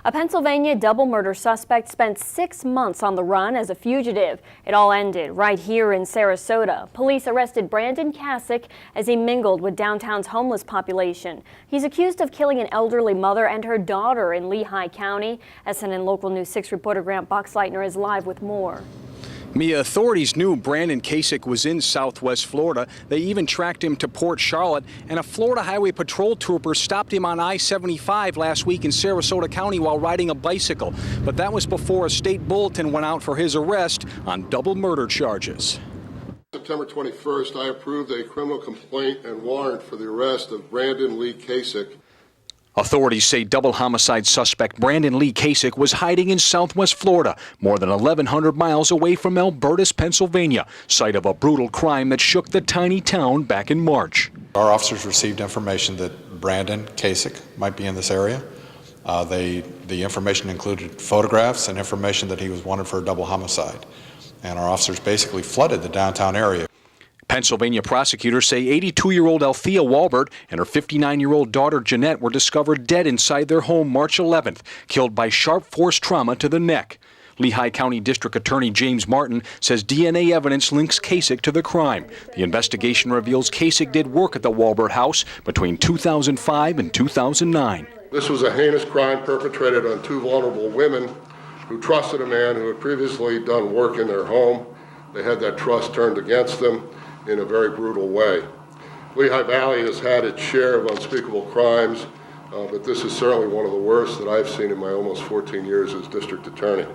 A Pennsylvania double murder suspect spent 6 months on the run as a fugitive. It all ended right here in Sarasota. Police arrested Brandon Kasich as he mingled with downtown's homeless population. He's accused of killing an elderly mother and her daughter in Lehigh County. SNN Local News 6 reporter Grant Boxleitner is live with more. Mia, authorities knew Brandon Kasich was in Southwest Florida. They even tracked him to Port Charlotte, and a Florida Highway Patrol trooper stopped him on I-75 last week in Sarasota County while riding a bicycle. But that was before a state bulletin went out for his arrest on double murder charges. September 21st, I approved a criminal complaint and warrant for the arrest of Brandon Lee Kasich. Authorities say double homicide suspect Brandon Lee Kasich was hiding in Southwest Florida, more than 1,100 miles away from Albertus, Pennsylvania, site of a brutal crime that shook the tiny town back in March. Our officers received information that Brandon Kasich might be in this area. The information included photographs and information that he was wanted for a double homicide. And our officers basically flooded the downtown area. Pennsylvania prosecutors say 82-year-old Althea Walbert and her 59-year-old daughter Jeanette were discovered dead inside their home March 11th, killed by sharp force trauma to the neck. Lehigh County District Attorney James Martin says DNA evidence links Kasich to the crime. The investigation reveals Kasich did work at the Walbert house between 2005 and 2009. This was a heinous crime perpetrated on two vulnerable women who trusted a man who had previously done work in their home. They had that trust turned against them in a very brutal way. Lehigh Valley has had its share of unspeakable crimes, but this is certainly one of the worst that I've seen in my almost 14 years as district attorney.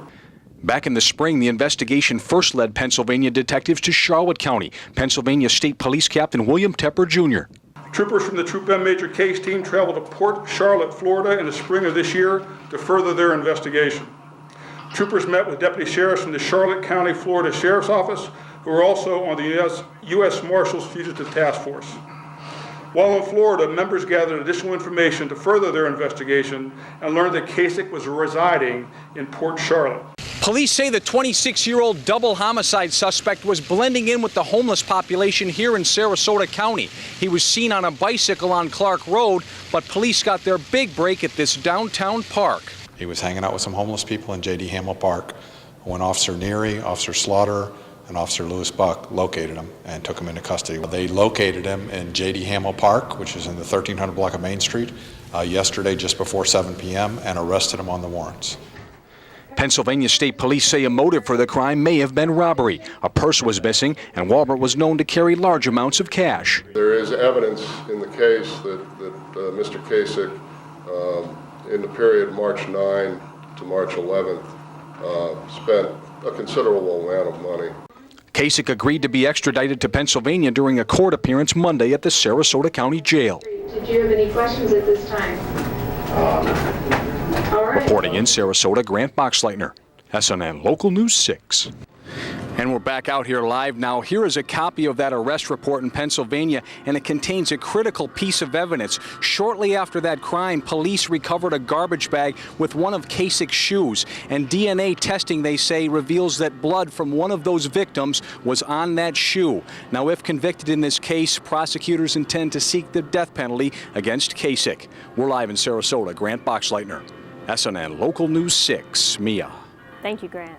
Back in the spring, the investigation first led Pennsylvania detectives to Charlotte County. Pennsylvania State Police Captain William Tepper Jr. Troopers from the Troop M Major Case team traveled to Port Charlotte, Florida in the spring of this year to further their investigation. Troopers met with deputy sheriffs from the Charlotte County, Florida Sheriff's Office, who are also on the U.S. Marshals Fugitive Task Force. While in Florida, members gathered additional information to further their investigation and learned that Kasich was residing in Port Charlotte. Police say the 26-year-old double homicide suspect was blending in with the homeless population here in Sarasota County. He was seen on a bicycle on Clark Road, but police got their big break at this downtown park. He was hanging out with some homeless people in J.D. Hamill Park when Officer Neary, Officer Slaughter, and Officer Lewis Buck located him and took him into custody. They located him in J.D. Hamill Park, which is in the 1300 block of Main Street, yesterday just before 7 p.m. and arrested him on the warrants. Pennsylvania State Police say a motive for the crime may have been robbery. A purse was missing, and Walbert was known to carry large amounts of cash. There is evidence in the case that Mr. Kasich, in the period March 9 to March 11th, spent a considerable amount of money. Kasich agreed to be extradited to Pennsylvania during a court appearance Monday at the Sarasota County Jail. Did you have any questions at this time? All right. Reporting in Sarasota, Grant Boxleitner, SNN Local News 6. And we're back out here live now. Here is a copy of that arrest report in Pennsylvania, and it contains a critical piece of evidence. Shortly after that crime, police recovered a garbage bag with one of Kasich's shoes, and DNA testing, they say, reveals that blood from one of those victims was on that shoe. Now, if convicted in this case, prosecutors intend to seek the death penalty against Kasich. We're live in Sarasota. Grant Boxleitner, SNN Local News 6. Mia. Thank you, Grant.